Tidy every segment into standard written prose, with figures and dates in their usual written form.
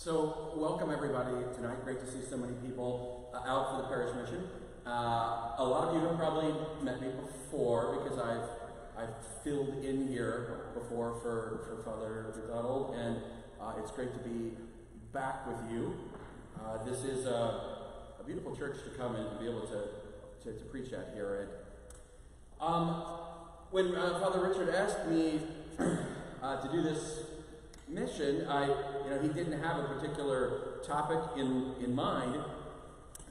So, welcome everybody tonight. Great to see so many people out for the Parish mission. A lot of you have probably met me before because I've filled in here before for Father Donald, and it's great to be back with you. This is a beautiful church to come and be able to preach at here at. When Father Richard asked me to do this mission, he didn't have a particular topic in mind,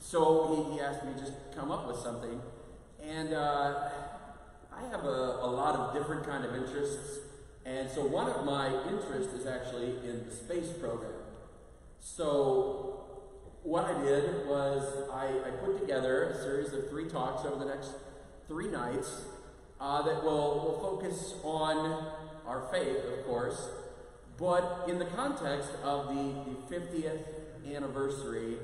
so he asked me to just come up with something, and I have a lot of different kind of interests, and so one of my interests is actually in the space program. So what I did was I put together a series of 3 talks over the next 3 nights that will focus on our faith, of course, but in the context of the 50th anniversary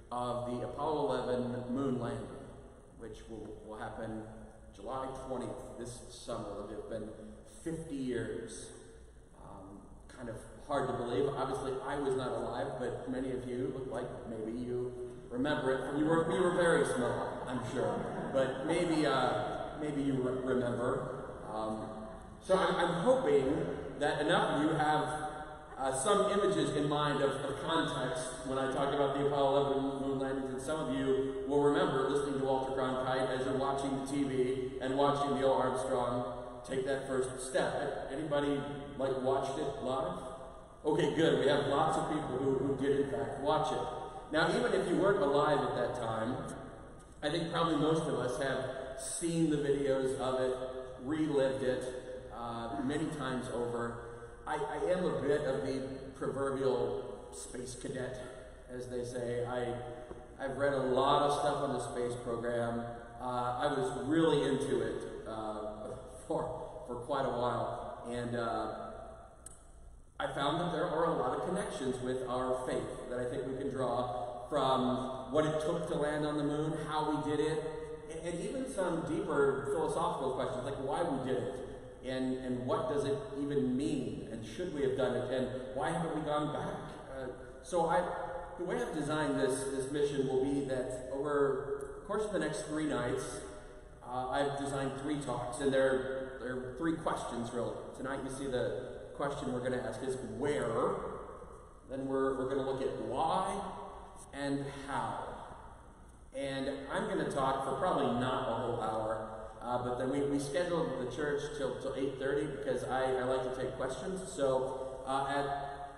of the Apollo 11 moon landing, which will happen July 20th this summer. It'll have been 50 years. Kind of hard to believe. Obviously, I was not alive, but many of you look like maybe you remember it. You were very small, I'm sure, but maybe you remember. So I'm hoping that enough of you have some images in mind of context when I talk about the Apollo 11 moon landings, and some of you will remember listening to Walter Cronkite as you're watching the TV and watching Neil Armstrong take that first step. Anybody watched it live? Okay, good. We have lots of people who did in fact watch it. Now, even if you weren't alive at that time, I think probably most of us have seen the videos of it, relived it many times over. I am a bit of the proverbial space cadet, as they say. I've read a lot of stuff on the space program. I was really into it for quite a while, and I found that there are a lot of connections with our faith that I think we can draw from what it took to land on the moon, how we did it, and even some deeper philosophical questions like why we did it. And what does it even mean? And should we have done it? And why haven't we gone back? So the way I've designed this mission will be that over the course of the next 3 nights, I've designed 3 talks, and there are 3 questions really. Tonight you see the question we're going to ask is where. Then we're going to look at why and how. And I'm going to talk for probably not a whole hour. But then we scheduled the church till 8:30 because I like to take questions. So at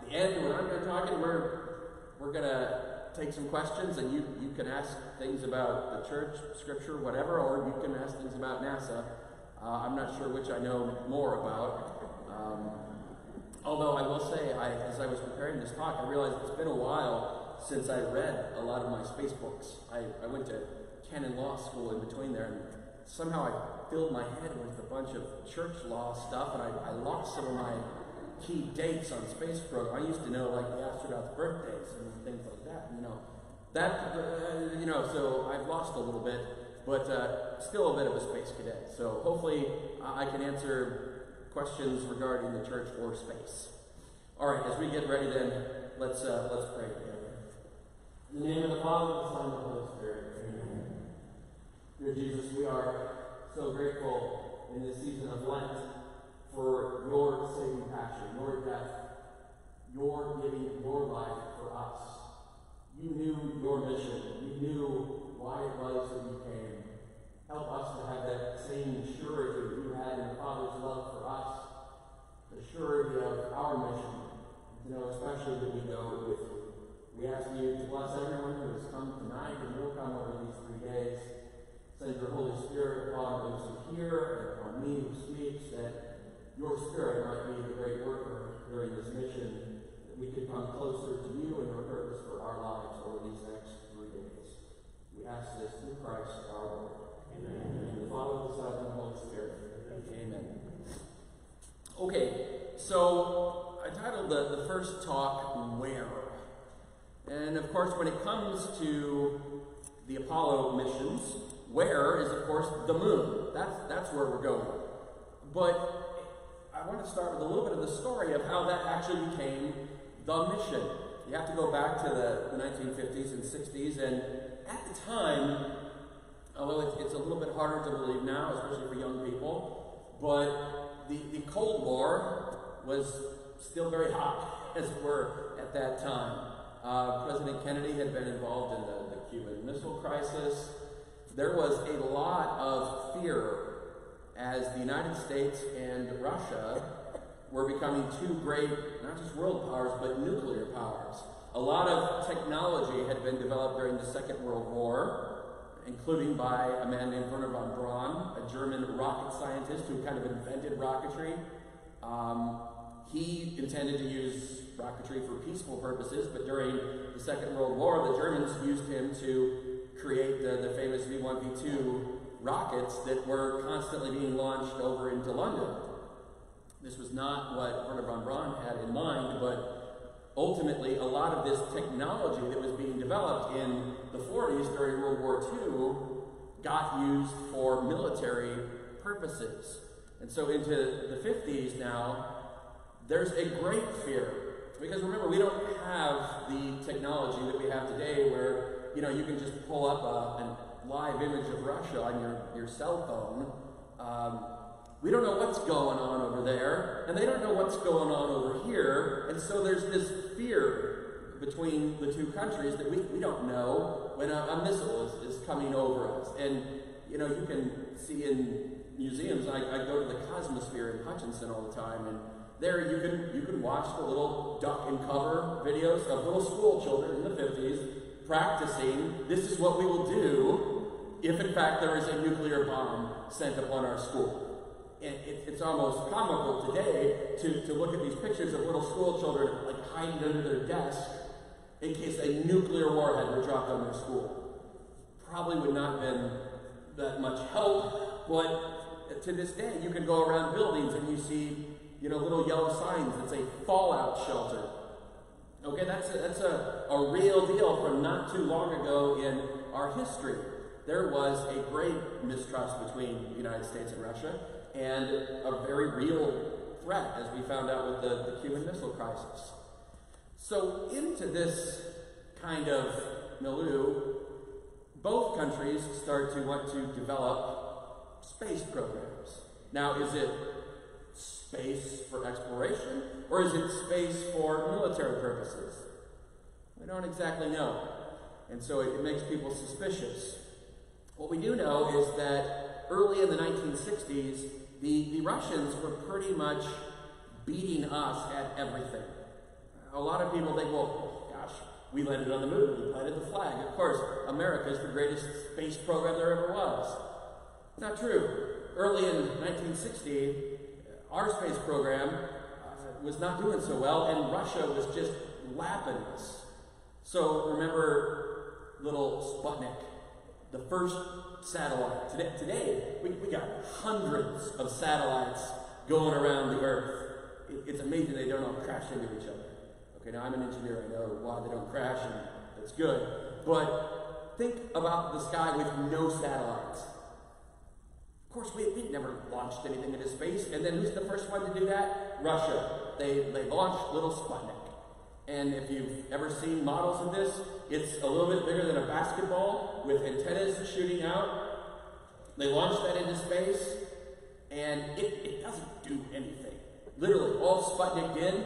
the end, when I'm done talking, we're going to take some questions, and you can ask things about the church, scripture, whatever, or you can ask things about NASA. I'm not sure which I know more about. Although I will say, as I was preparing this talk, I realized it's been a while since I read a lot of my space books. I went to canon law school in between there, and somehow I filled my head with a bunch of church law stuff, and I lost some of my key dates on space program. I used to know the astronauts' birthdays and things like that. So I've lost a little bit, but still a bit of a space cadet. So hopefully I can answer questions regarding the church or space. All right, as we get ready, then let's pray together. In the name of the Father, the Son, and the Holy Spirit. Amen. Dear Jesus, we are so grateful in this season of Lent for your saving passion, your death, your giving your life for us. You knew your mission. You knew why it was that you came. Help us to have that same surety that you had in the Father's love for us, the surety of our mission, to know especially that we go with you. We ask you to bless everyone who has come tonight and will come over these 3 days. Send your Holy Spirit upon those who hear and upon me who speaks, that your Spirit might be the great worker during this mission, that we could come closer to you and your purpose for our lives over these next 3 days. We ask this through Christ our Lord. Amen. In the Father, the Son, and the Holy Spirit. Amen. Okay, so I titled the first talk, Where? And of course, when it comes to the Apollo missions, where is, of course, the moon. That's where we're going. But I want to start with a little bit of the story of how that actually became the mission. you have to go back to the 1950s and 60s, and at the time, although it's a little bit harder to believe now, especially for young people, but the Cold War was still very hot, as it were, at that time. President Kennedy had been involved in the Cuban Missile Crisis. There was a lot of fear as the United States and Russia were becoming two great, not just world powers, but nuclear powers. A lot of technology had been developed during the Second World War, including by a man named Wernher von Braun, a German rocket scientist who kind of invented rocketry. He intended to use rocketry for peaceful purposes, but during the Second World War, the Germans used him to create the famous V-1, V-2 rockets that were constantly being launched over into London. This was not what Wernher von Braun had in mind, but ultimately a lot of this technology that was being developed in the 40s during World War II got used for military purposes. And so into the 50s now, there's a great fear. Because remember, we don't have the technology that we have today where, you can just pull up a live image of Russia on your cell phone. We don't know what's going on over there, and they don't know what's going on over here, and so there's this fear between the two countries that we don't know when a missile is coming over us. And, you can see in museums, I go to the Cosmosphere in Hutchinson all the time, and there you can watch the little duck and cover videos of little school children in the 50s practicing, this is what we will do if in fact there is a nuclear bomb sent upon our school. And it's almost comical today to look at these pictures of little school children like hiding under their desk in case a nuclear warhead were dropped on their school. Probably would not have been that much help, but to this day you can go around buildings and you see little yellow signs that say fallout shelter. Okay, that's a real deal from not too long ago in our history. There was a great mistrust between the United States and Russia, and a very real threat, as we found out with the Cuban Missile Crisis. So into this kind of milieu, both countries start to want to develop space programs. Now, is it space for exploration, or is it space for military purposes? We don't exactly know, and so it makes people suspicious. What we do know is that early in the 1960s, the Russians were pretty much beating us at everything. A lot of people think, well, gosh, we landed on the moon, we planted the flag. Of course, America is the greatest space program there ever was. Not true. Early in 1960, our space program was not doing so well, and Russia was just lapping us. So remember little Sputnik, the first satellite. Today we got hundreds of satellites going around the Earth. It's amazing they don't all crash into each other. Okay, now I'm an engineer, I know why they don't crash, and that's good. But think about the sky with no satellites. Of course, we'd never launched anything into space, and then who's the first one to do that? Russia. They launched little Sputnik. And if you've ever seen models of this, it's a little bit bigger than a basketball with antennas shooting out. They launched that into space, and it doesn't do anything. Literally, all Sputnik did,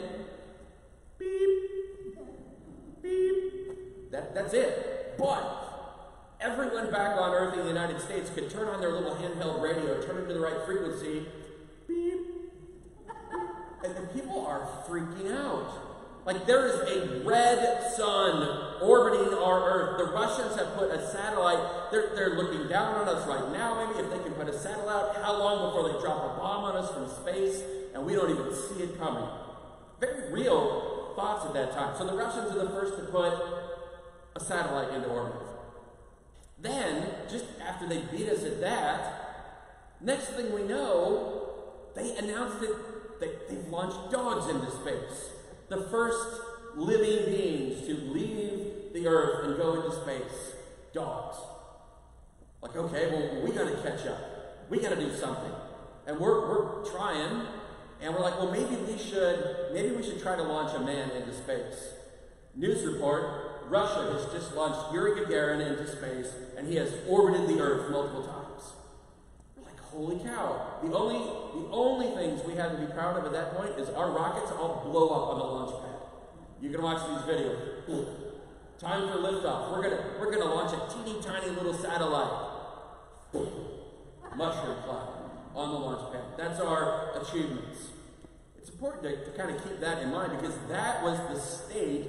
beep, beep, that's it. But everyone back on Earth in the United States could turn on their little handheld radio, turn it to the right frequency, beep, and people are freaking out. Like, there is a red sun orbiting our Earth. The Russians have put a satellite, they're looking down on us right now, maybe if they can put a satellite, how long before they drop a bomb on us from space, and we don't even see it coming. Very real thoughts at that time. So the Russians are the first to put a satellite into orbit. Then, just after they beat us at that, next thing we know, they announced that they've launched dogs into space. The first living beings to leave the Earth and go into space. Dogs. Like, okay, well, we gotta catch up. We gotta do something. And we're trying, and we're like, well, maybe we should try to launch a man into space. News report, Russia has just launched Yuri Gagarin into space, and he has orbited the Earth multiple times. We're like, holy cow. The only things we had to be proud of at that point is our rockets all blow up on the launch pad. You can watch these videos. Time for liftoff. We're gonna launch a teeny tiny little satellite. Mushroom cloud on the launch pad. That's our achievements. It's important to kind of keep that in mind, because that was the state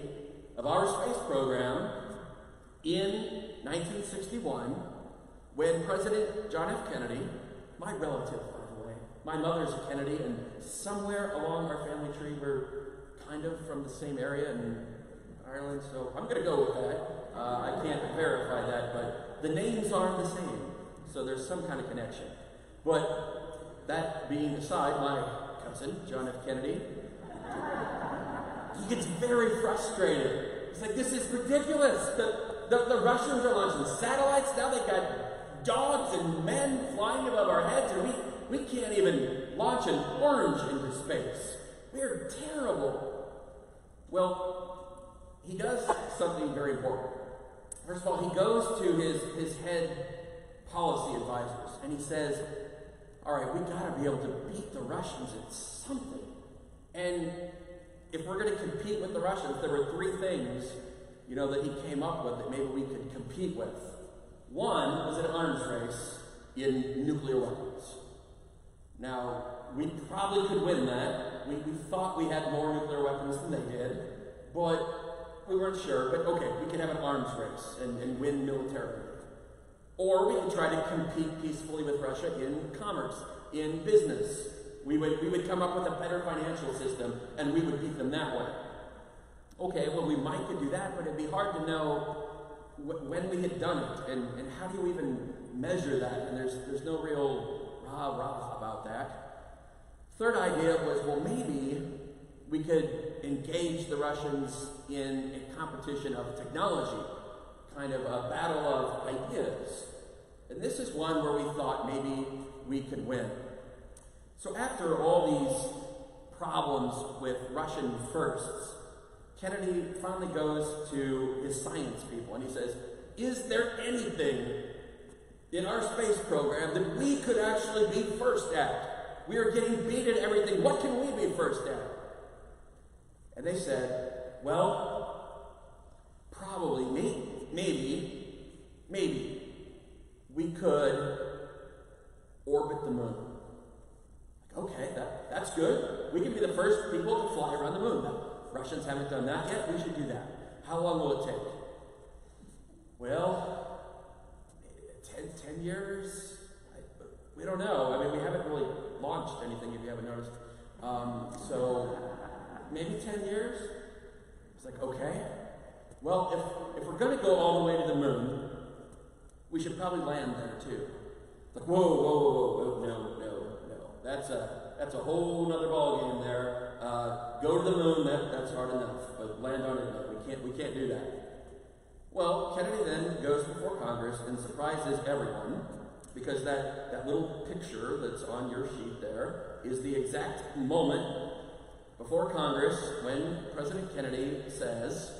of our space program in 1961, when President John F. Kennedy, my relative, by the way, my mother's a Kennedy, and somewhere along our family tree we're kind of from the same area in Ireland, so I'm going to go with that. I can't verify that, but the names are the same, so there's some kind of connection. But that being aside, my cousin, John F. Kennedy, he gets very frustrated. He's like, this is ridiculous. The Russians are launching satellites. Now they've got dogs and men flying above our heads, and we can't even launch an orange into space. We're terrible. Well, he does something very important. First of all, he goes to his head policy advisors, and he says, all right, we got to be able to beat the Russians at something. And if we're going to compete with the Russians, there were three things, that he came up with that maybe we could compete with. One was an arms race in nuclear weapons. Now, we probably could win that. We thought we had more nuclear weapons than they did, but we weren't sure. But okay, we could have an arms race and win militarily. Or we could try to compete peacefully with Russia in commerce, in business. We would come up with a better financial system, and we would beat them that way. Okay, well, we might could do that, but it'd be hard to know when we had done it, and how do you even measure that? And there's no real rah-rah about that. Third idea was, well, maybe we could engage the Russians in a competition of technology, kind of a battle of ideas. And this is one where we thought maybe we could win. So after all these problems with Russian firsts, Kennedy finally goes to his science people and he says, is there anything in our space program that we could actually be first at? We are getting beat at everything. What can we be first at? And they said, well, probably, maybe we could orbit the moon. Like, okay, that's good. We can be the first people to fly around the moon. Now, Russians haven't done that yet. We should do that. How long will it take? Well, 10 years? We don't know. I mean, we haven't really launched anything, if you haven't noticed. So maybe 10 years? It's like, okay. Well, if we're going to go all the way to the moon, we should probably land there too. It's like, whoa, no. That's a whole nother ball game there. Go to the moon, that's hard enough, but land on it, we can't do that. Well, Kennedy then goes before Congress and surprises everyone, because that little picture that's on your sheet there is the exact moment before Congress when President Kennedy says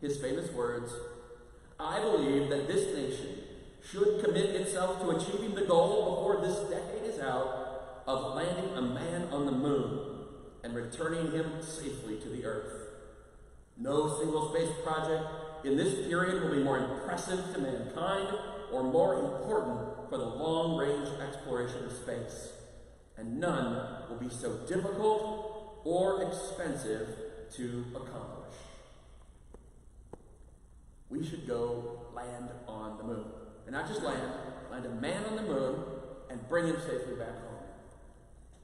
his famous words, I believe that this nation should commit itself to achieving the goal before this decade is out of landing a man on the moon and returning him safely to the Earth. No single space project in this period will be more impressive to mankind or more important for the long-range exploration of space, and none will be so difficult or expensive to accomplish. We should go land on the moon. And not just land a man on the moon and bring him safely back home.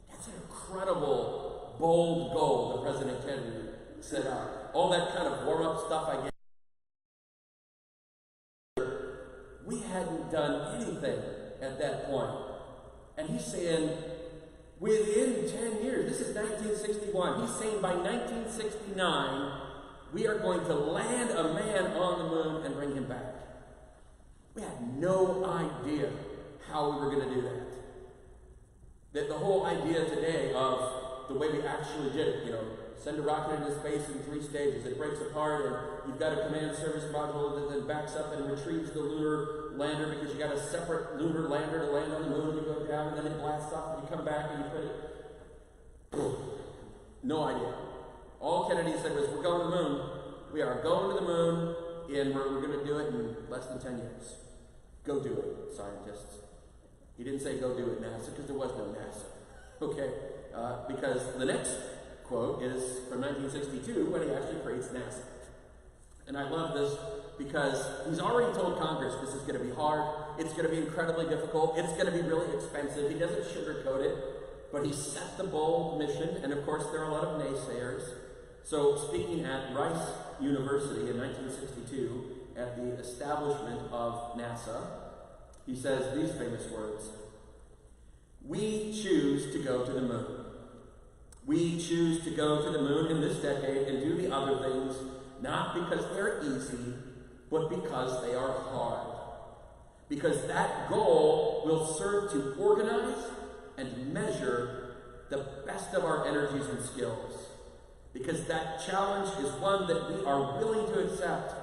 That's an incredible, bold goal that President Kennedy set out. All that kind of warm-up stuff I gave. We hadn't done anything at that point. And he's saying, within 10 years, this is 1961, he's saying by 1969, we are going to land a man on the moon and bring him back. We had no idea how we were going to do that. The whole idea today of the way we actually did it, send a rocket into space in 3 stages. It breaks apart, and you've got a command service module that then backs up and retrieves the lunar lander because you got a separate lunar lander to land on the moon. You go down, and then it blasts off, and you come back, and you put it. No idea. All Kennedy said was, we're going to the moon. We are going to the moon, and we're going to do it in less than 10 years. Go do it, scientists. He didn't say go do it, NASA, because there was no NASA. Okay? Because the next quote is from 1962 when he actually creates NASA. And I love this because he's already told Congress this is going to be hard, it's going to be incredibly difficult, it's going to be really expensive. He doesn't sugarcoat it, but he set the bold mission, and of course there are a lot of naysayers. So speaking at Rice University in 1962 at the establishment of NASA, he says these famous words: "We choose to go to the moon. We choose to go to the moon in this decade and do the other things, not because they're easy, but because they are hard. Because that goal will serve to organize and measure the best of our energies and skills. Because that challenge is one that we are willing to accept,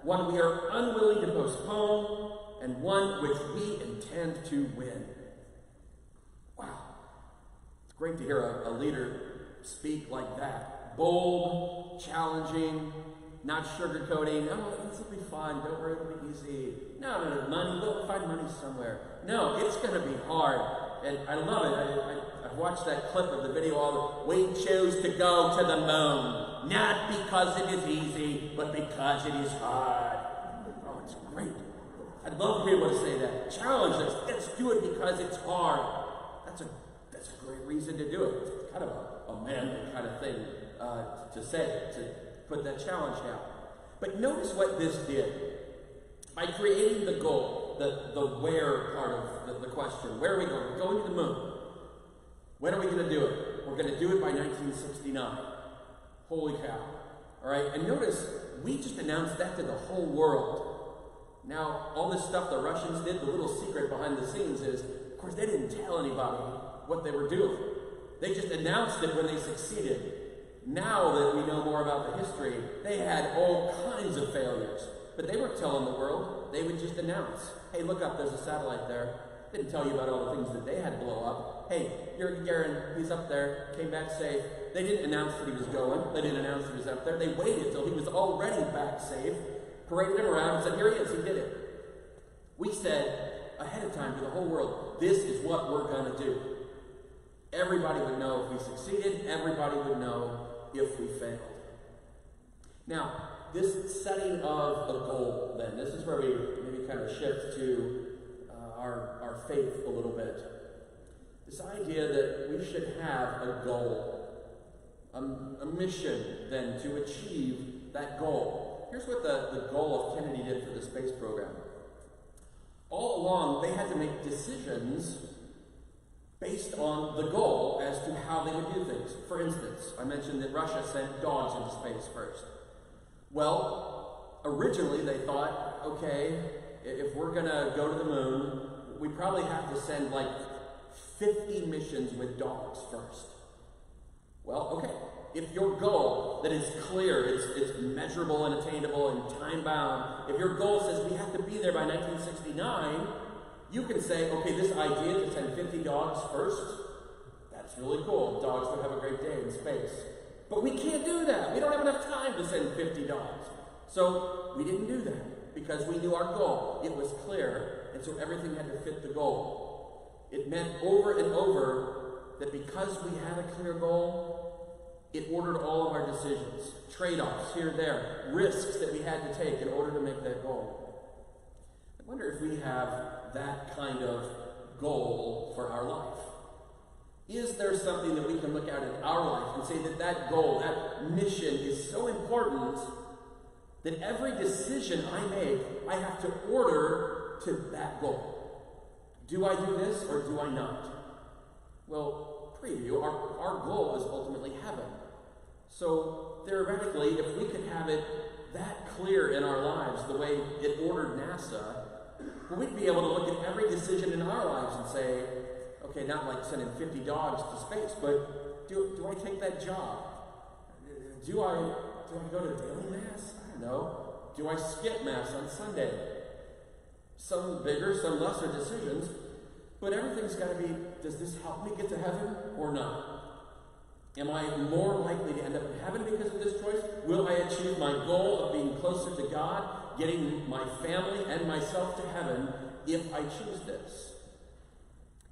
one we are unwilling to postpone, and one which we intend to win." Wow. It's great to hear a leader speak like that. Bold, challenging, not sugarcoating. "Oh, this will be fun. Don't worry, it'll be easy. No, money, we'll find money somewhere." No, it's going to be hard. And I love it. I've watched that clip of the video all the "We choose to go to the moon, not because it is easy, but because it is hard." Oh, it's great. I'd love to be able to say that. Challenge us. Let's do it because it's hard. That's a great reason to do it. It's kind of a manly kind of thing to say, to put that challenge out. But notice what this did. By creating the goal, the where part of the question, where are we going? We're going to the moon. When are we going to do it? We're going to do it by 1969. Holy cow. All right, and notice, we just announced that to the whole world. Now, all this stuff the Russians did, the little secret behind the scenes is, of course, they didn't tell anybody what they were doing. They just announced it when they succeeded. Now that we know more about the history, they had all kinds of failures. But they weren't telling the world. They would just announce, "Hey, look up, there's a satellite there." Didn't tell you about all the things that they had blow up. "Hey, Yuri Gagarin, he's up there, came back safe." They didn't announce that he was going. They didn't announce he was up there. They waited till he was already back safe, paraded him around, and said, "Here he is, he did it." We said ahead of time to the whole world, this is what we're going to do. Everybody would know if we succeeded. Everybody would know if we failed. Now, this setting of a goal, then, this is where we maybe kind of shift to our faith a little bit. This idea that we should have a goal, a mission, then, to achieve that goal. Here's what the goal of Kennedy did for the space program. All along, they had to make decisions based on the goal as to how they would do things. For instance, I mentioned that Russia sent dogs into space first. Well, originally they thought, okay, if we're going to go to the moon, we probably have to send like 50 missions with dogs first. Well, okay, if your goal that is clear, it's measurable and attainable and time-bound, if your goal says we have to be there by 1969, you can say, okay, this idea to send 50 dogs first, that's really cool. Dogs would have a great day in space. But we can't do that. We don't have enough time to send 50 dogs. So we didn't do that because we knew our goal. It was clear, and so everything had to fit the goal. It meant over and over that because we had a clear goal, it ordered all of our decisions, trade-offs here and there, risks that we had to take in order to make that goal. I wonder if we have that kind of goal for our life. Is there something that we can look at in our life and say that that goal, that mission is so important that every decision I make, I have to order to that goal? Do I do this or do I not? Well, preview, our goal is ultimately heaven. So theoretically, if we could have it that clear in our lives, the way it ordered NASA, well, we'd be able to look at every decision in our lives and say, okay, not like sending 50 dogs to space, but do I take that job? Do I go to daily Mass? I don't know. Do I skip Mass on Sunday? Some bigger, some lesser decisions, but everything's got to be, does this help me get to heaven or not? Am I more likely to end up in heaven because of this choice? Will I achieve my goal of being closer to God, getting my family and myself to heaven if I choose this?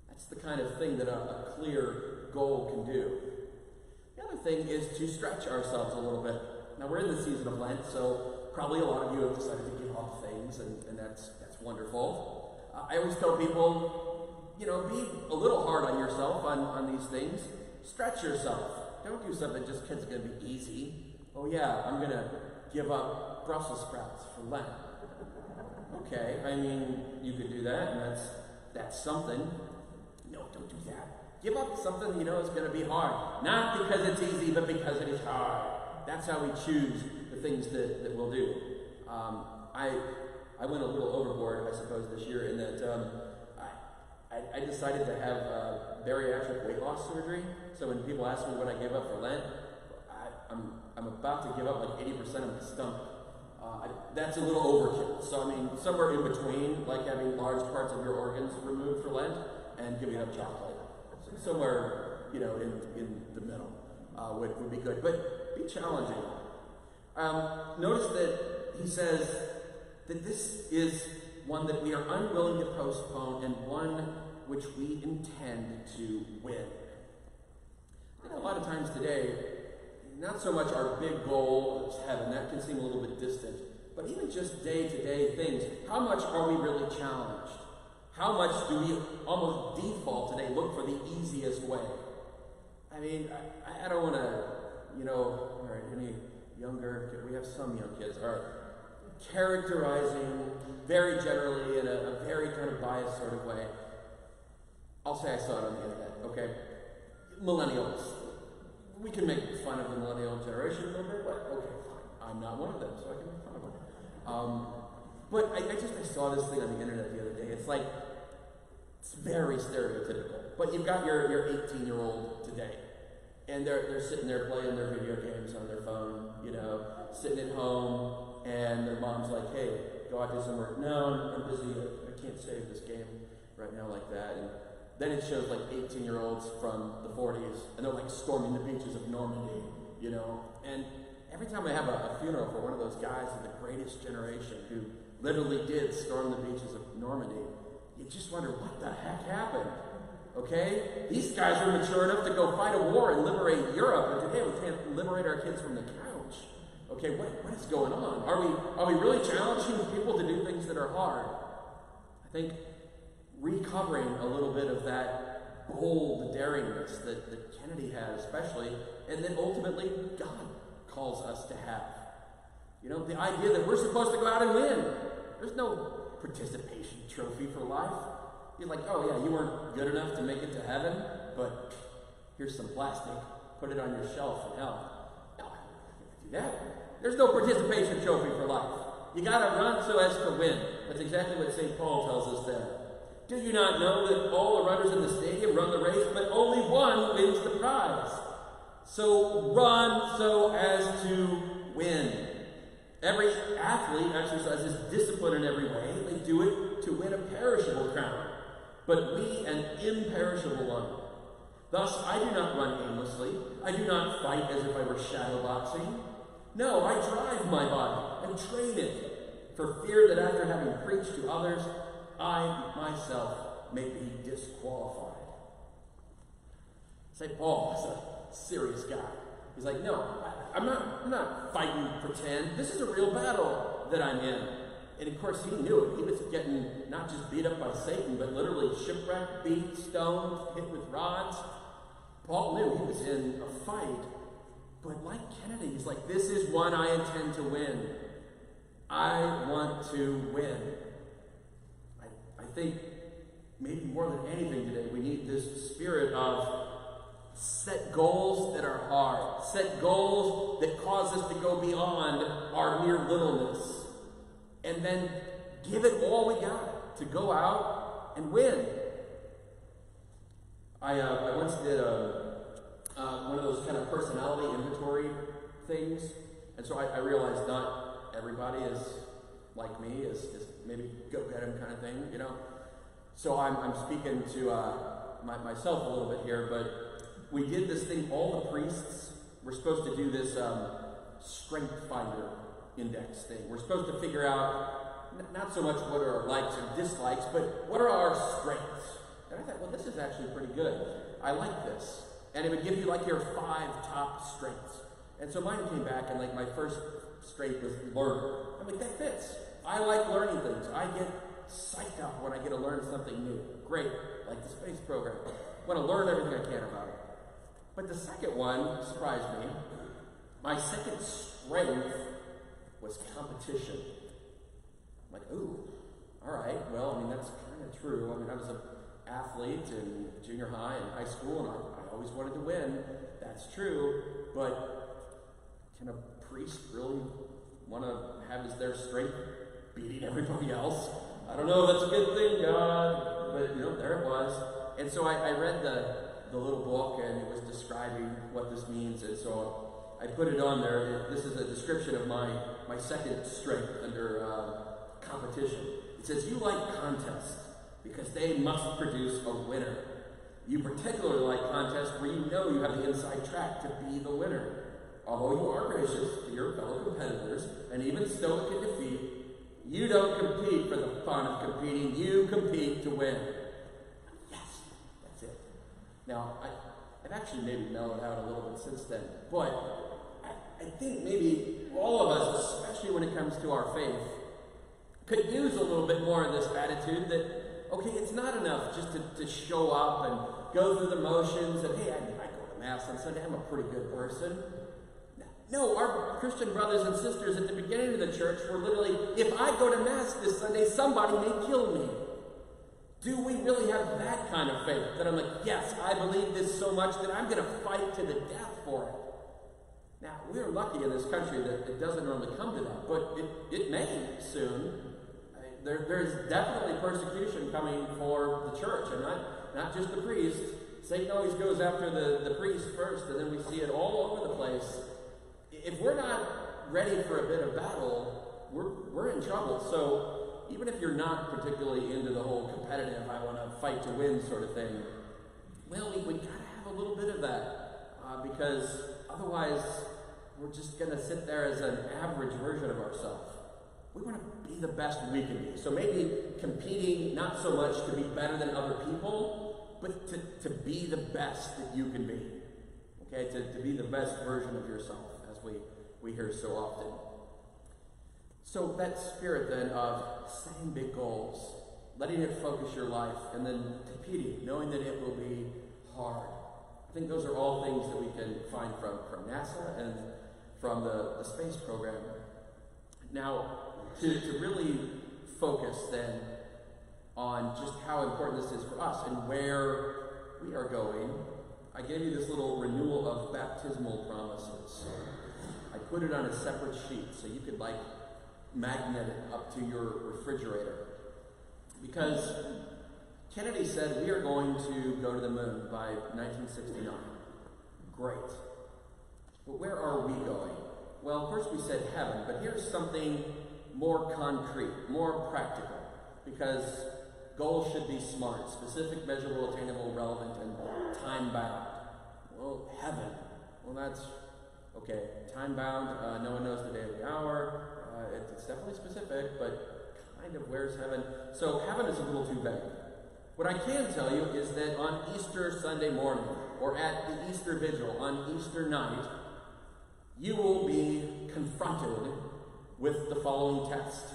That's the kind of thing that a clear goal can do. The other thing is to stretch ourselves a little bit. Now, we're in the season of Lent, so probably a lot of you have decided to give up things, and that's wonderful. I always tell people, be a little hard on yourself on these things. Stretch yourself. Don't do something just because it's going to be easy. Oh yeah, I'm going to give up Brussels sprouts for Lent. Okay, I mean, you could do that, and that's something. No, don't do that. Give up something you know is going to be hard. Not because it's easy, but because it is hard. That's how we choose the things that we'll do. I went a little overboard, I suppose, this year in that I decided to have bariatric weight loss surgery. So when people ask me what I gave up for Lent, I'm about to give up like 80% of my stomach. That's a little overkill. So I mean, somewhere in between, like having large parts of your organs removed for Lent and giving up chocolate. So somewhere, in the middle would be good. But be challenging. Notice that he says that this is one that we are unwilling to postpone and one which we intend to win. A lot of times today, not so much our big goal is heaven, that can seem a little bit distant, but even just day-to-day things, how much are we really challenged? How much do we almost default today, look for the easiest way? I mean, I don't want to, all right, any younger, we have some young kids, are characterizing very generally in a very kind of biased sort of way. I'll say I saw it on the internet, okay? Millennials. We can make fun of the millennial generation a little bit, but okay, fine. I'm not one of them, so I can make fun of them. But I saw this thing on the internet the other day. It's like, it's very stereotypical. But you've got your 18-year-old today, and they're sitting there playing their video games on their phone, sitting at home, and their mom's like, hey, go out do some work. No, I'm busy. I can't save this game right now like that. And then it shows like 18-year-olds from the 40s, and they're like storming the beaches of Normandy, And every time I have a funeral for one of those guys of the greatest generation who literally did storm the beaches of Normandy, you just wonder, what the heck happened? Okay? These guys are mature enough to go fight a war and liberate Europe, and today we can't liberate our kids from the couch. Okay, what is going on? Are we really challenging people to do things that are hard? I think recovering a little bit of that bold daringness that Kennedy had especially, and then ultimately God calls us to have. The idea that we're supposed to go out and win. There's no participation trophy for life. You're like, oh yeah, you weren't good enough to make it to heaven, but here's some plastic. Put it on your shelf in hell. No, I can't do that. There's no participation trophy for life. You gotta run so as to win. That's exactly what St. Paul tells us there. Do you not know that all the runners in the stadium run the race, but only one wins the prize? So run so as to win. Every athlete exercises discipline in every way. They do it to win a perishable crown, but we an imperishable one. Thus, I do not run aimlessly. I do not fight as if I were shadow boxing. No, I drive my body and train it, for fear that after having preached to others, I myself may be disqualified. St. Paul is a serious guy. He's like, no, I'm not fighting pretend. This is a real battle that I'm in. And of course he knew it. He was getting not just beat up by Satan, but literally shipwrecked, beat, stoned, hit with rods. Paul knew he was in a fight. But like Kennedy, he's like, this is one I intend to win. I want to win. I think maybe more than anything today, we need this spirit of set goals that are hard. Set goals that cause us to go beyond our mere littleness. And then give it all we got to go out and win. I once did one of those kind of personality inventory things. And so I realized not everybody is like me, is maybe go get him kind of thing, you know. So I'm speaking to myself a little bit here, but we did this thing, all the priests were supposed to do this strength finder index thing. We're supposed to figure out not so much what are our likes and dislikes, but what are our strengths. And I thought, well, this is actually pretty good. I like this. And it would give you like your 5 top strengths. And so mine came back, and like my first strength was learner. I'm like, that fits. I like learning things. I get psyched up when I get to learn something new. Great, like the space program. I want to learn everything I can about it. But the second one surprised me. My second strength was competition. I'm like, ooh, all right. Well, I mean, that's kind of true. I mean, I was an athlete in junior high and high school, and I always wanted to win. That's true. But can a priest really want to have as their strength beating everybody else? I don't know if that's a good thing, God. But, you know, there it was. And so I read the little book, and it was describing what this means, and so I put it on there. This is a description of my second strength under competition. It says, you like contests because they must produce a winner. You particularly like contests where you know you have the inside track to be the winner. Although you are gracious to your fellow competitors and even stoic in defeat, you don't compete for the fun of competing. You compete to win. Yes, that's it. Now, I've actually maybe mellowed out a little bit since then, but I think maybe all of us, especially when it comes to our faith, could use a little bit more of this attitude that, okay, it's not enough just to show up and go through the motions and, hey, I go to Mass on Sunday, I'm a pretty good person. No, our Christian brothers and sisters at the beginning of the church were literally, if I go to Mass this Sunday, somebody may kill me. Do we really have that kind of faith? That I'm like, yes, I believe this so much that I'm going to fight to the death for it. Now, we're lucky in this country that it doesn't normally come to that, but it may soon. There's definitely persecution coming for the church, and not just the priest. Satan always goes after the priest first, and then we see it all over the place. If we're not ready for a bit of battle, we're in trouble. So even if you're not particularly into the whole competitive, I want to fight to win sort of thing, well, we got to have a little bit of that, because otherwise we're just going to sit there as an average version of ourselves. We want to be the best we can be. So maybe competing not so much to be better than other people, but to be the best that you can be. Okay, to be the best version of yourself, as we hear so often. So that spirit then of setting big goals, letting it focus your life, and then competing, knowing that it will be hard. I think those are all things that we can find from NASA and from the space program. Now, to really focus then on just how important this is for us and where we are going, I gave you this little renewal of baptismal promises. I put it on a separate sheet so you could like magnet it up to your refrigerator. Because Kennedy said we are going to go to the moon by 1969. Great. But where are we going? Well, first we said heaven, but here's something more concrete, more practical, because goals should be smart, specific, measurable, attainable, relevant, and time-bound. Well, heaven. Well, that's okay. Time-bound, no one knows the day or the hour. It's definitely specific, but kind of where's heaven? So heaven is a little too vague. What I can tell you is that on Easter Sunday morning, or at the Easter Vigil on Easter night, you will be confronted with the following test.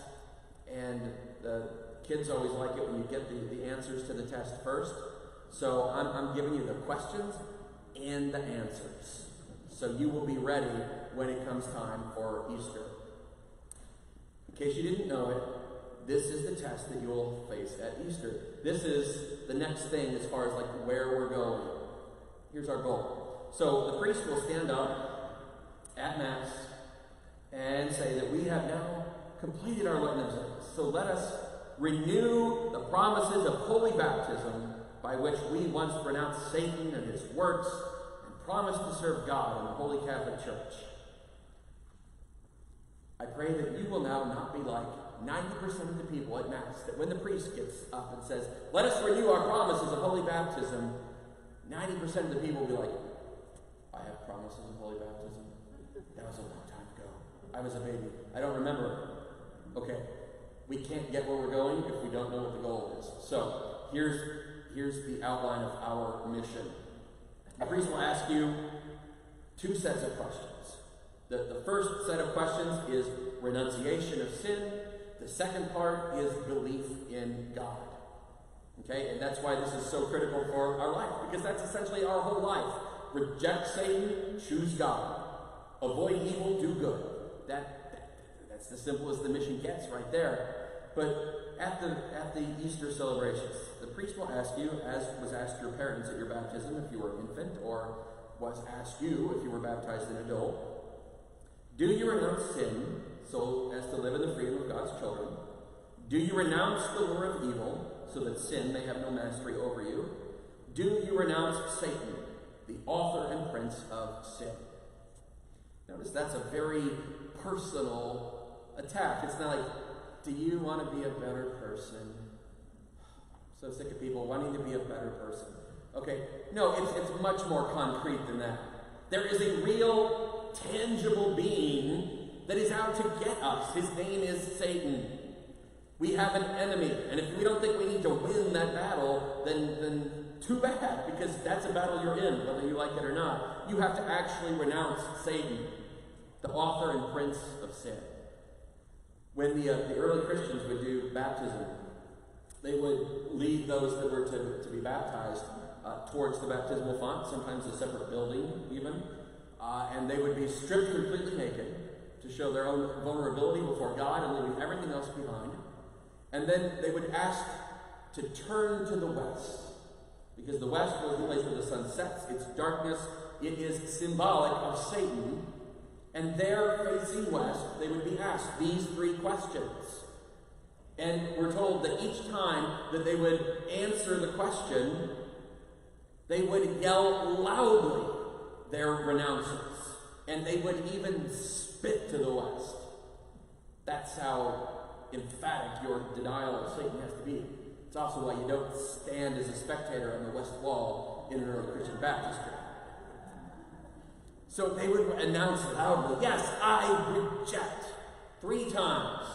And the kids always like it when you get the answers to the test first. So I'm giving you the questions and the answers. So you will be ready when it comes time for Easter. In case you didn't know it, this is the test that you will face at Easter. This is the next thing as far as like where we're going. Here's our goal. So the priest will stand up at Mass and say that we have now completed our Latin observance. So let us renew the promises of holy baptism by which we once renounced Satan and his works and promised to serve God in the Holy Catholic Church. I pray that you will now not be like 90% of the people at Mass, that when the priest gets up and says, let us renew our promises of holy baptism, 90% of the people will be like, I have promises of holy baptism. That was a long time ago. I was a baby. I don't remember. Okay, we can't get where we're going if we don't know what the goal is. So, here's the outline of our mission. The priest will ask you two sets of questions. The first set of questions is renunciation of sin. The second part is belief in God. Okay, and that's why this is so critical for our life, because that's essentially our whole life. Reject Satan, choose God. Avoid evil, do good. That's the simplest the mission gets right there. But at the Easter celebrations, the priest will ask you, as was asked your parents at your baptism if you were an infant, or was asked you if you were baptized an adult, do you renounce sin so as to live in the freedom of God's children? Do you renounce the lure of evil so that sin may have no mastery over you? Do you renounce Satan, the author and prince of sin? Notice that's a very personal attack. It's not like, do you want to be a better person? So sick of people wanting to be a better person. Okay, no, it's much more concrete than that. There is a real, tangible being that is out to get us. His name is Satan. We have an enemy, and if we don't think we need to win that battle, then too bad, because that's a battle you're in, whether you like it or not. You have to actually renounce Satan, the author and prince of sin. When the early Christians would do baptism, they would lead those that were to be baptized towards the baptismal font, sometimes a separate building even, and they would be stripped completely naked to show their own vulnerability before God and leaving everything else behind. And then they would ask to turn to the west, because the west was the place where the sun sets. It's darkness. It is symbolic of Satan. And there, facing west, they would be asked these three questions. And we're told that each time that they would answer the question, they would yell loudly their renounces. And they would even spit to the west. That's how emphatic your denial of Satan has to be. It's also why you don't stand as a spectator on the west wall in an early Christian baptistry. So they would announce loudly, yes, I reject, 3 times.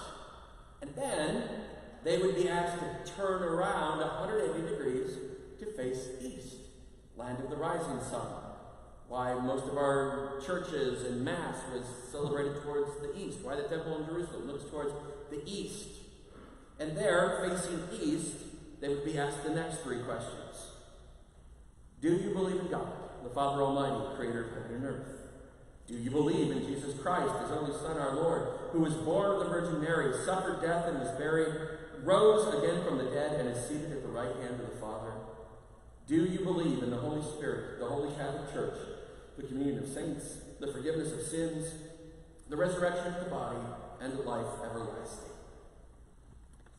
And then they would be asked to turn around 180 degrees to face east, land of the rising sun. Why most of our churches and Mass was celebrated towards the east. Why the temple in Jerusalem looks towards the east. And there, facing east, they would be asked the next 3 questions. Do you believe in God, the Father Almighty, creator of heaven and earth? Do you believe in Jesus Christ, his only Son, our Lord, who was born of the Virgin Mary, suffered death and was buried, rose again from the dead, and is seated at the right hand of the Father? Do you believe in the Holy Spirit, the Holy Catholic Church, the communion of saints, the forgiveness of sins, the resurrection of the body, and life everlasting?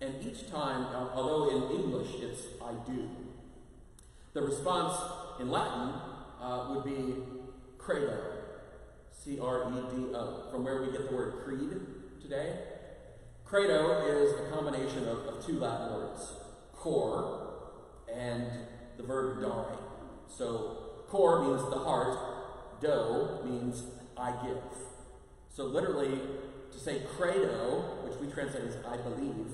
And each time, although in English it's I do, the response in Latin would be credo, C-R-E-D-O, from where we get the word creed today. Credo is a combination of 2 Latin words, cor and the verb dare. So cor means the heart, do means I give. So literally, to say credo, which we translate as I believe,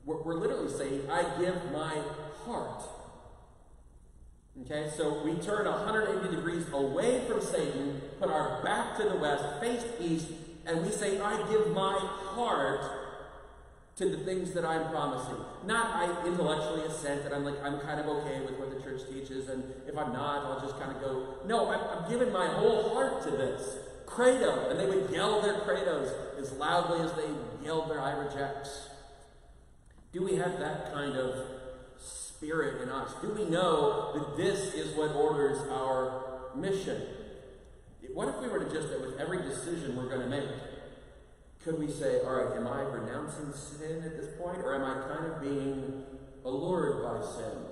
we're literally saying I give my heart. Okay, so we turn 180 degrees away from Satan, put our back to the west, face east, and we say, I give my heart to the things that I'm promising. Not I intellectually assent and I'm kind of okay with what the church teaches, and if I'm not, I'll just kind of go. No, I'm giving my whole heart to this. Credo. And they would yell their credos as loudly as they yelled their I rejects. Do we have that kind of spirit in us? Do we know that this is what orders our mission? What if we were to just, with every decision we're going to make, could we say, all right, am I renouncing sin at this point, or am I kind of being allured by sin?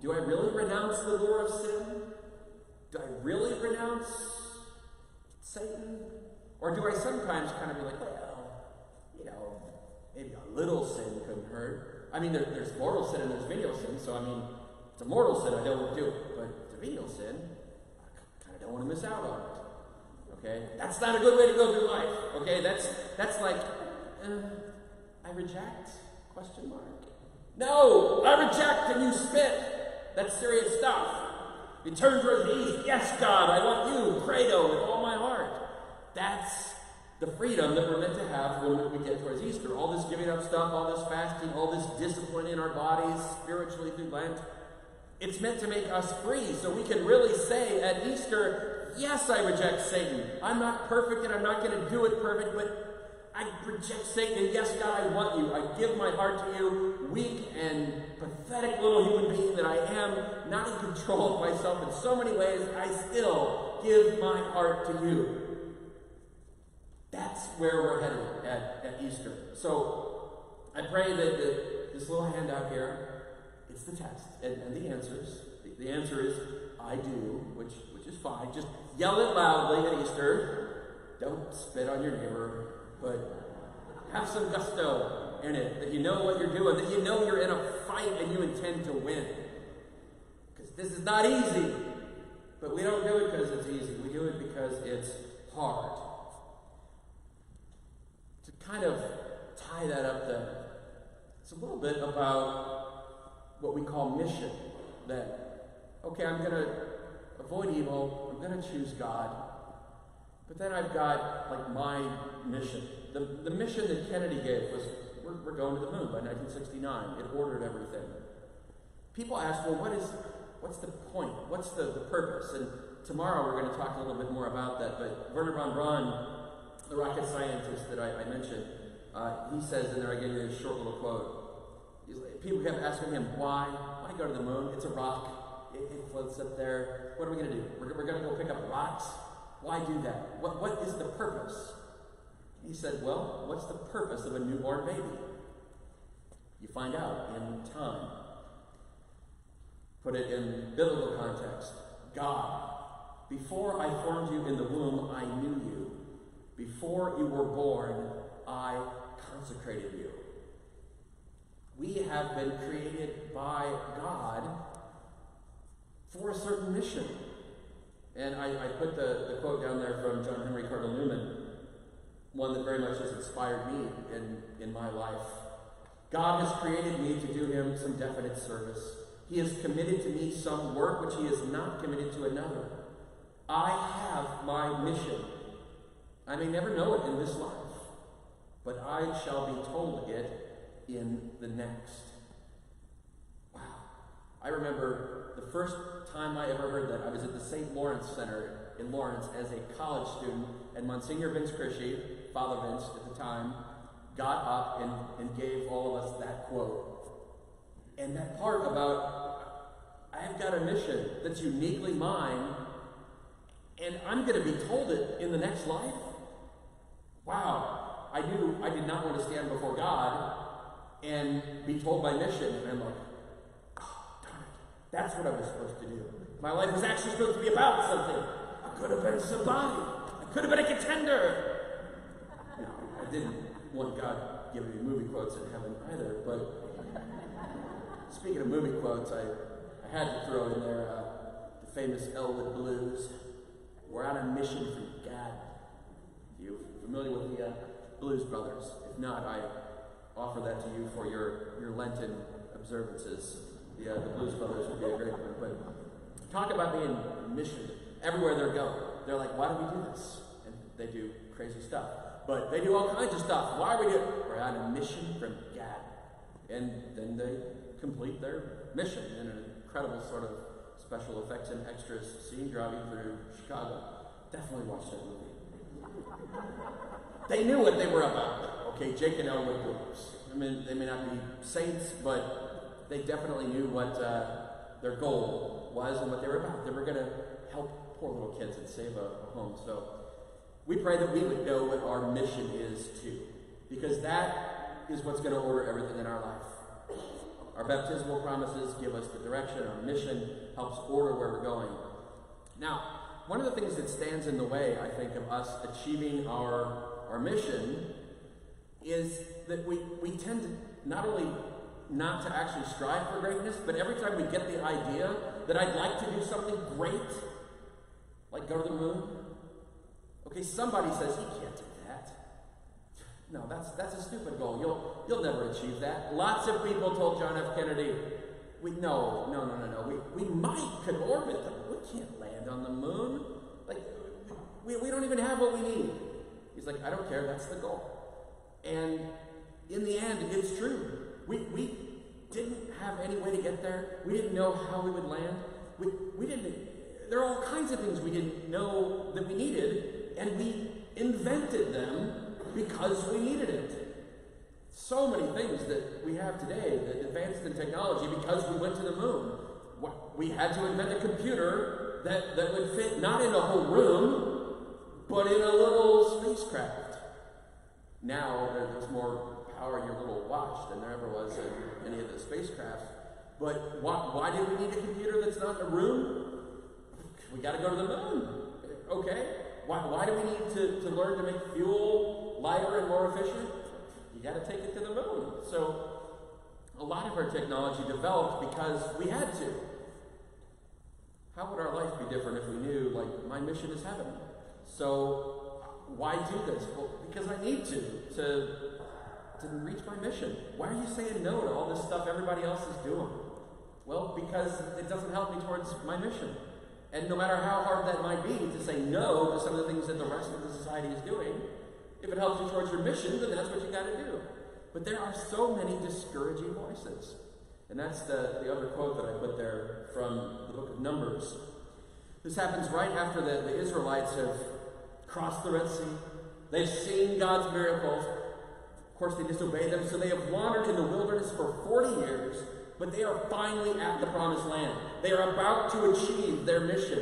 Do I really renounce the lure of sin? Do I really renounce Satan? Or do I sometimes kind of be like, well, maybe a little sin couldn't hurt? I mean, there's mortal sin and there's venial sin, so I mean, it's a mortal sin, I don't want to do it. But it's a venial sin, I kind of don't want to miss out on it. Okay? That's not a good way to go through life. Okay? That's like, I reject? Question mark. No! I reject and you spit. That's serious stuff. You turn towards the east. Yes, God, I want you. Credo with all my heart. That's the freedom that we're meant to have when we get towards Easter. All this giving up stuff, all this fasting, all this discipline in our bodies spiritually through Lent. It's meant to make us free so we can really say at Easter, yes, I reject Satan. I'm not perfect and I'm not going to do it perfect, but I reject Satan. And yes, God, I want you. I give my heart to you, weak and pathetic little human being that I am, not in control of myself in so many ways. I still give my heart to you. That's where we're headed at Easter. So I pray that this little handout here, it's the test and the answers. The answer is I do, which is fine. Just yell it loudly at Easter. Don't spit on your neighbor, but have some gusto in it, that you know what you're doing, that you know you're in a fight and you intend to win. Because this is not easy. But we don't do it because it's easy. We do it because it's hard. To kind of tie that up then, it's a little bit about what we call mission. That, okay, I'm going to avoid evil, I'm going to choose God, but then I've got, like, my mission. The mission that Kennedy gave was, we're going to the moon by 1969. It ordered everything. People ask, well, what's the point? What's the purpose? And tomorrow we're going to talk a little bit more about that, but Wernher von Braun, the rocket scientist that I mentioned, he says in there, I gave you a short little quote. People kept asking him, why go to the moon? It's a rock. It floats up there. What are we going to do? We're going to go pick up rocks? Why do that? What is the purpose? He said, well, what's the purpose of a newborn baby? You find out in time. Put it in biblical context. God, before I formed you in the womb, I knew you. Before you were born, I consecrated you. We have been created by God for a certain mission. And I put the quote down there from John Henry Cardinal Newman, one that very much has inspired me in my life. God has created me to do him some definite service. He has committed to me some work which he has not committed to another. I have my mission. I may never know it in this life, but I shall be told it in the next. Wow. I remember the first time I ever heard that. I was at the St. Lawrence Center in Lawrence as a college student, and Monsignor Vince Crisci, Father Vince at the time, got up and gave all of us that quote. And that part about, I've got a mission that's uniquely mine, and I'm going to be told it in the next life? Wow. I knew I did not want to stand before God and be told my mission. And I'm like, oh, darn it. That's what I was supposed to do. My life was actually supposed to be about something. I could have been somebody. I could have been a contender. No, I didn't want God giving me movie quotes in heaven either. But speaking of movie quotes, I had to throw in there the famous Elwood Blues. We're on a mission from God. You familiar with the Blues Brothers? If not, I offer that to you for your Lenten observances. The Blues Brothers would be a great one. But talk about being mission. Everywhere they go, they're like, why do we do this? And they do crazy stuff. But they do all kinds of stuff. Why are we doing it? We're on a mission from God. And then they complete their mission in an incredible sort of special effects and extras scene driving through Chicago. Definitely watch that movie. They knew what they were about. Okay, Jake and Elwood Blues. I mean, they may not be saints, but they definitely knew what their goal was and what they were about. They were going to help poor little kids and save a home. So we pray that we would know what our mission is too, because that is what's going to order everything in our life. Our baptismal promises give us the direction. Our mission helps order where we're going. Now, one of the things that stands in the way, I think, of us achieving our mission is that we tend to not only not to actually strive for greatness, but every time we get the idea that I'd like to do something great, like go to the moon, okay, somebody says, you can't do that. No, that's a stupid goal. You'll never achieve that. Lots of people told John F. Kennedy, no. We could orbit them. We can't land on the moon. Like, we don't even have what we need. He's like, I don't care, that's the goal. And in the end, it's true. We didn't have any way to get there. We didn't know how we would land. There are all kinds of things we didn't know that we needed, and we invented them because we needed it. So many things that we have today that advanced in technology because we went to the moon. We had to invent a computer that would fit not in a whole room, but in a little spacecraft. Now there's more power in your little watch than there ever was in any of the spacecrafts. But why do we need a computer that's not in a room? We got to go to the moon. Okay. Why do we need to learn to make fuel lighter and more efficient? You got to take it to the moon. So a lot of our technology developed because we had to. How would our life be different if we knew, like, my mission is heaven? So why do this? Well, because I need to reach my mission. Why are you saying no to all this stuff everybody else is doing? Well, because it doesn't help me towards my mission. And no matter how hard that might be to say no to some of the things that the rest of the society is doing, if it helps you towards your mission, then that's what you got to do. But there are so many discouraging voices. And that's the other quote that I put there from the book of Numbers. This happens right after the Israelites have crossed the Red Sea. They've seen God's miracles. Of course, they disobeyed them, so they have wandered in the wilderness for 40 years, but they are finally at the Promised Land. They are about to achieve their mission.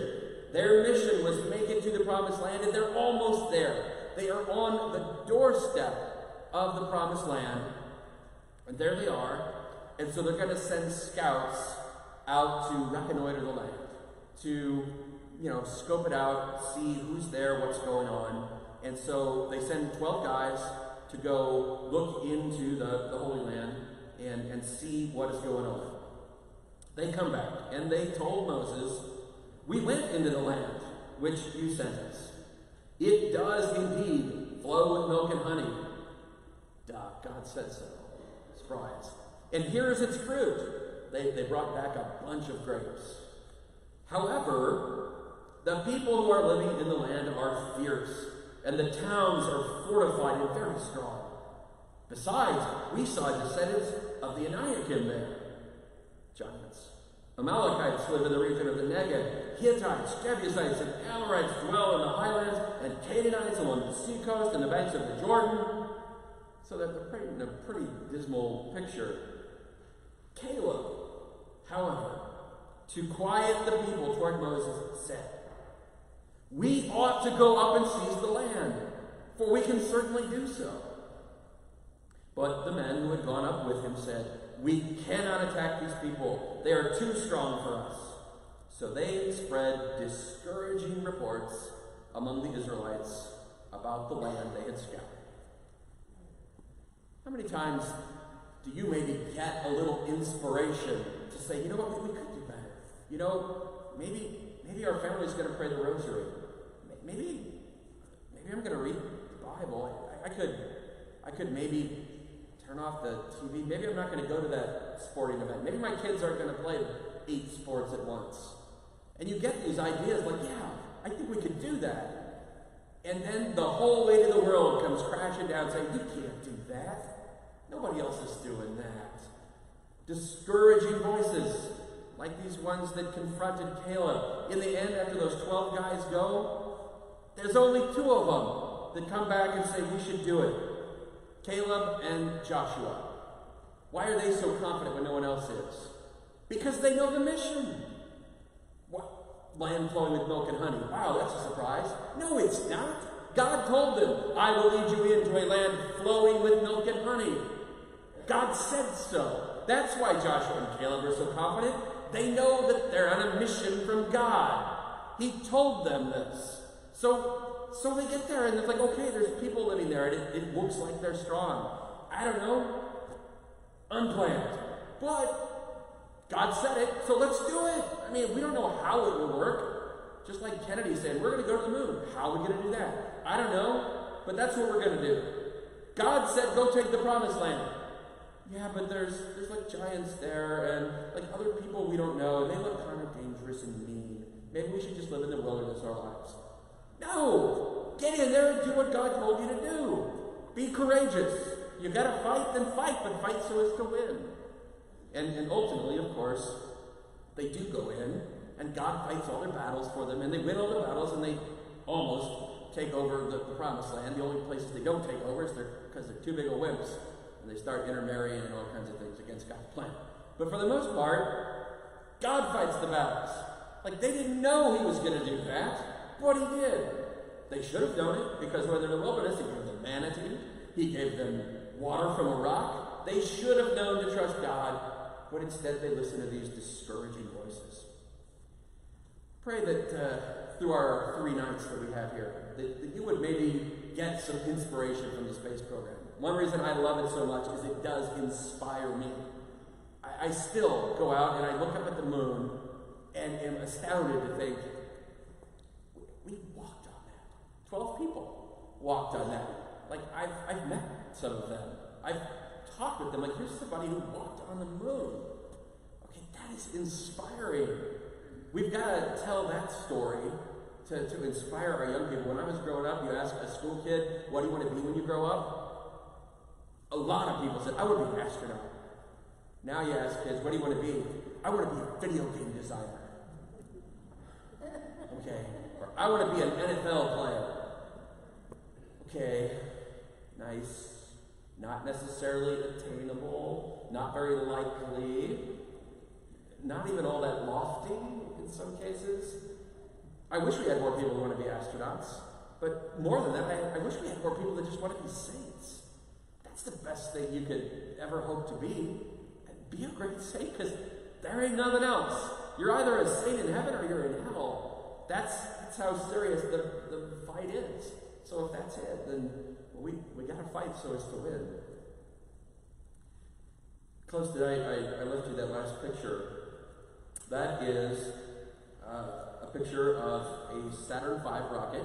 Their mission was to make it to the Promised Land, and they're almost there. They are on the doorstep of the Promised Land, and there they are. And so they're going to send scouts out to reconnoiter the land, to, scope it out, see who's there, what's going on. And so they send 12 guys to go look into the Holy Land and see what is going on. They come back, and they told Moses, we went into the land which you sent us. It does indeed flow with milk and honey. God said so. Surprise. And here is its fruit. They brought back a bunch of grapes. However, the people who are living in the land are fierce, and the towns are fortified and very strong. Besides, we saw descendants of the Anakim there, giants. Amalekites live in the region of the Negev. Hittites, Jebusites, and Amorites dwell in the highlands, and Canaanites along the seacoast and the banks of the Jordan. So that they're painting a pretty dismal picture. Caleb, however, to quiet the people toward Moses, said, we ought to go up and seize the land, for we can certainly do so. But the men who had gone up with him said, we cannot attack these people. They are too strong for us. So they spread discouraging reports among the Israelites about the land they had scoured. How many times do you maybe get a little inspiration to say, you know what, we could do better. Maybe our family's going to pray the rosary. Maybe I'm going to read the Bible. I could maybe turn off the TV. Maybe I'm not going to go to that sporting event. Maybe my kids aren't going to play 8 sports at once. And you get these ideas like, yeah, I think we could do that. And then the whole weight of the world comes crashing down saying, you can't do that. Nobody else is doing that. Discouraging voices, like these ones that confronted Caleb. In the end, after those 12 guys go, there's only 2 of them that come back and say, we should do it. Caleb and Joshua. Why are they so confident when no one else is? Because they know the mission. What? Land flowing with milk and honey. Wow, that's a surprise. No, it's not. God told them, I will lead you into a land flowing with milk and honey. God said so. That's why Joshua and Caleb are so confident. They know that they're on a mission from God. He told them this. So they get there and it's like, okay, there's people living there and it looks like they're strong. I don't know. Unplanned. But God said it, so let's do it. I mean, we don't know how it will work. Just like Kennedy said, we're going to go to the moon. How are we going to do that? I don't know, but that's what we're going to do. God said, go take the promised land. Yeah, but there's like giants there and like other people we don't know, and they look kind of dangerous and mean. Maybe we should just live in the wilderness our lives. No! Get in there and do what God told you to do. Be courageous. You gotta fight, then fight, but fight so as to win. And ultimately, of course, they do go in, and God fights all their battles for them, and they win all the battles, and they almost take over the promised land. The only places they don't take over is because they're too big of wimps, and they start intermarrying and all kinds of things against God's plan. But for the most part, God fights the battles. Like, they didn't know he was going to do that, but he did. They should have known it, because when they're in the wilderness, he gave them manna to eat. He gave them water from a rock. They should have known to trust God, but instead they listen to these discouraging voices. Pray that through our 3 nights that we have here, that you would maybe get some inspiration from the space program. One reason I love it so much is it does inspire me. I still go out and I look up at the moon and am astounded to think, we walked on that. 12 people walked on that. Like, I've met some of them. I've talked with them. Like, here's somebody who walked on the moon. Okay, that is inspiring. We've got to tell that story to inspire our young people. When I was growing up, you ask a school kid, what do you want to be when you grow up? A lot of people said, I want to be an astronaut. Now you ask kids, what do you want to be? I want to be a video game designer. Okay. Or I want to be an NFL player. Okay. Nice. Not necessarily attainable. Not very likely. Not even all that lofty in some cases. I wish we had more people who want to be astronauts. But more than that, I wish we had more people that just want to be saints. That's the best thing you could ever hope to be. Be a great saint, because there ain't nothing else. You're either a saint in heaven or you're in hell. That's how serious the fight is. So if that's it, then we got to fight so as to win. Close tonight, I left you that last picture. That is a picture of a Saturn V rocket.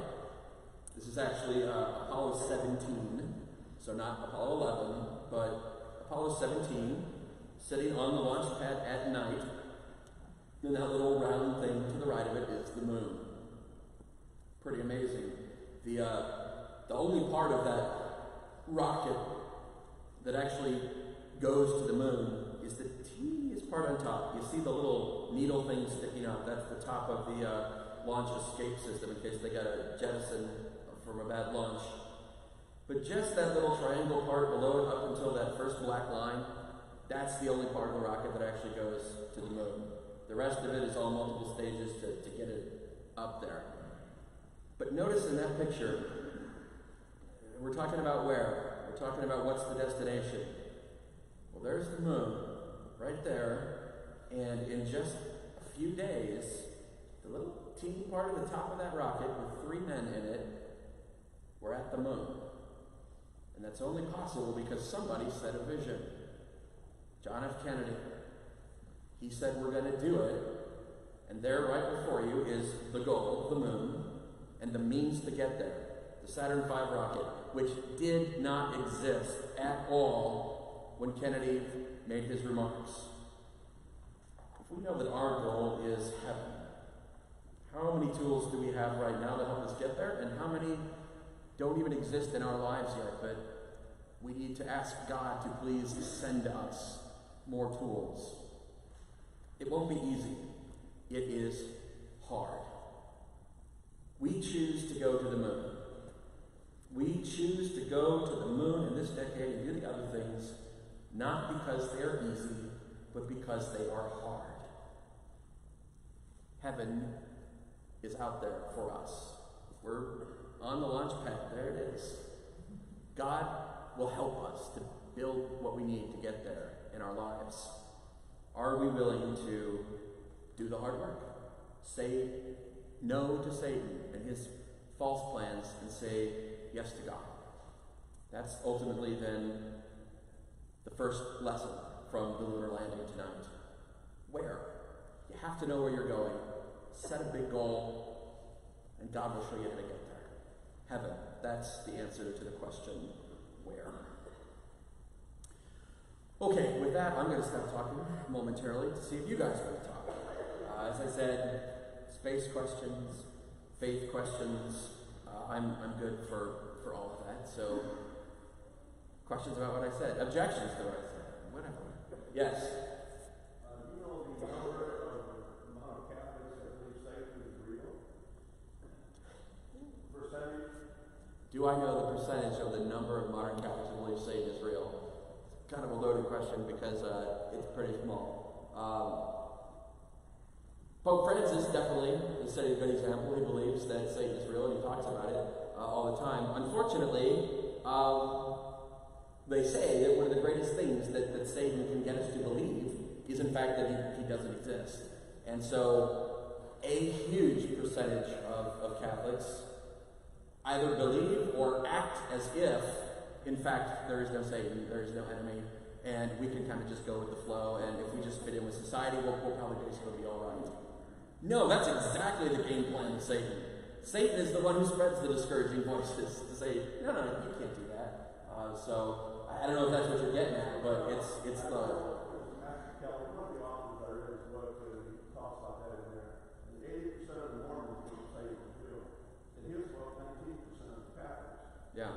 This is actually Apollo 17, so not Apollo 11, but Apollo 17, sitting on the launch pad at night. And that little round thing to the right of it is the moon. Pretty amazing. The only part of that rocket that actually goes to the moon is the teeniest part on top. You see the little needle thing sticking out. That's the top of the launch escape system in case they got a jettison from a bad launch. But just that little triangle part below it, up until that first black line, that's the only part of the rocket that actually goes to the moon. The rest of it is all multiple stages to get it up there. But notice in that picture, we're talking about where? We're talking about what's the destination. Well, there's the moon, right there, and in just a few days, the little teeny part of the top of that rocket with 3 men in it, we're at the moon. And that's only possible because somebody set a vision. John F. Kennedy. He said, we're going to do it, and there right before you is the goal, the moon, and the means to get there. The Saturn V rocket, which did not exist at all when Kennedy made his remarks. If we know that our goal is heaven, how many tools do we have right now to help us get there, and how many don't even exist in our lives yet, but we need to ask God to please send us more tools. It won't be easy. It is hard. We choose to go to the moon. We choose to go to the moon in this decade and do the other things, not because they are easy, but because they are hard. Heaven is out there for us. We're on the launch pad. There it is. God will help us to build what we need to get there in our lives. Are we willing to do the hard work? Say no to Satan and his false plans and say yes to God. That's ultimately then the first lesson from the Lunar Landing tonight. Where? You have to know where you're going. Set a big goal, and God will show you how to get there. Heaven. That's the answer to the question, where? Okay, with that, I'm going to stop talking momentarily to see if you guys want to talk. As I said, space questions, faith questions, I'm good for all of that. So, questions about what I said, objections to what I said, whatever. Yes? You know the number of amount of Catholics that believe Satan is real? Percentage? Do I know the percentage of the number of modern Catholics who believe Satan is real? It's kind of a loaded question because it's pretty small. Pope Francis definitely is setting a good example. He believes that Satan is real and he talks about it all the time. Unfortunately, they say that one of the greatest things that Satan can get us to believe is in fact that he doesn't exist. And so a huge percentage of Catholics either believe or act as if, in fact, there is no Satan, there is no enemy, and we can kind of just go with the flow, and if we just fit in with society, we'll probably basically be all right. No, that's exactly the game plan of Satan. Satan is the one who spreads the discouraging voices to say, no, you can't do that. So, I don't know if that's what you're getting at, but it's the... One of the authors I read his book, he talks about that in there. And 80% of the Mormons believe Satan is real. In his book, 19% of the Catholics. Yeah.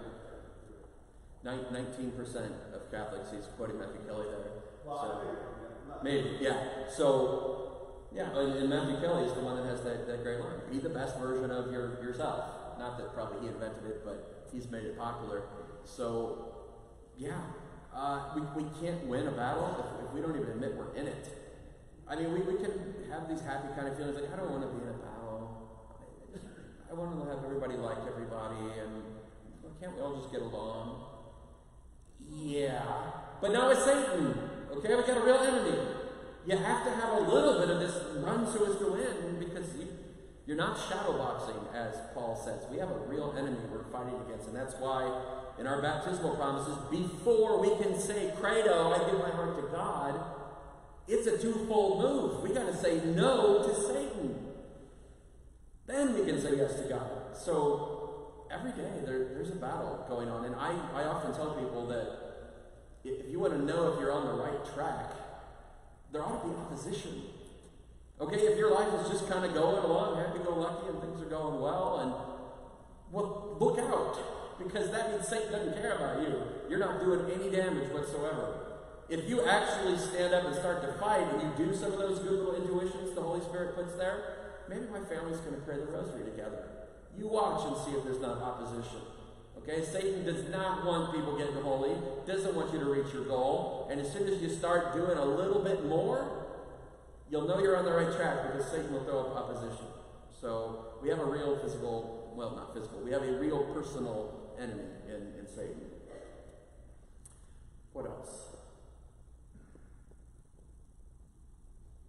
19% of Catholics, he's quoting Matthew Kelly there. Well, so, maybe, yeah. So, yeah, and Matthew Kelly is the one that has that great line. Be the best version of yourself. Not that probably he invented it, but he's made it popular. So, yeah, we can't win a battle if we don't even admit we're in it. I mean, we can have these happy kind of feelings like, I don't want to be in a battle. I want to have everybody like everybody, and can't we all just get along? Yeah, but now it's Satan. Okay, we got a real enemy. You have to have a little bit of this run so as to win, because you're not shadow boxing, as Paul says. We have a real enemy we're fighting against, and that's why in our baptismal promises, before we can say, Credo, I give my heart to God, it's a twofold move. We got to say no to Satan. Then we can say yes to God. So every day there's a battle going on, and I often tell people that if you want to know if you're on the right track, there ought to be opposition. Okay, if your life is just kind of going along, happy-go-lucky, and things are going well, look out, because that means Satan doesn't care about you. You're not doing any damage whatsoever. If you actually stand up and start to fight, and you do some of those good little intuitions the Holy Spirit puts there, maybe my family's going to pray the rosary together. You watch and see if there's not opposition. Okay, Satan does not want people getting holy, doesn't want you to reach your goal, and as soon as you start doing a little bit more, you'll know you're on the right track, because Satan will throw up opposition. So we have a real physical, well, not physical, we have a real personal enemy in Satan. What else?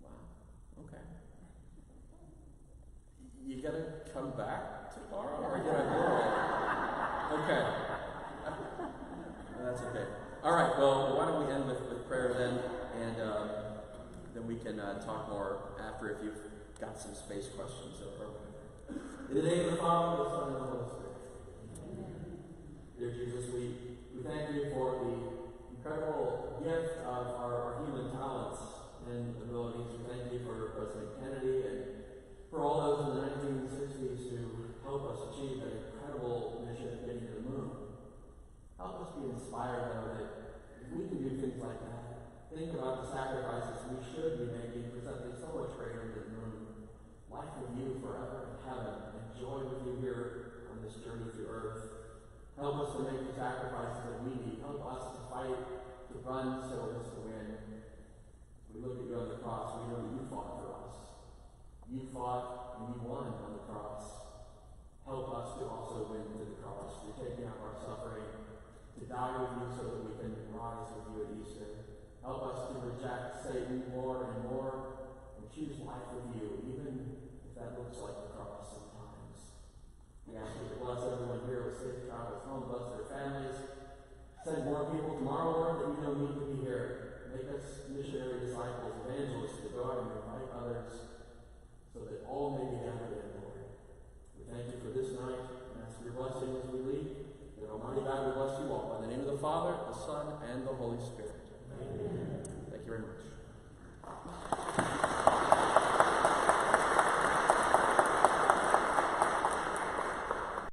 Wow, okay. You gotta come back tomorrow, or you gotta go? Okay. That's okay. All right, well, why don't we end with prayer then, and then we can talk more after if you've got some space questions or whatever. In the name of the Father, the Son, and the Holy Spirit. Dear Jesus, we thank you for the incredible gift of our human talents and abilities. We thank you for President Kennedy and for all those in the 1960s who helped us achieve that incredible mission of getting to the moon. Help us be inspired, though, that if we can do things like that, think about the sacrifices we should be making for something so much greater than the moon. Life with you forever in heaven, and joy with you here on this journey through earth. Help us to make the sacrifices that we need. Help us to fight, to run so as to win. We look at you on the cross, we know that you fought for us. You fought and you won on the cross. Help us to also win to the cross. You're taking up our suffering, to die with you so that we can rise with you at Easter. Help us to reject Satan more and more and choose life with you, even if that looks like the cross.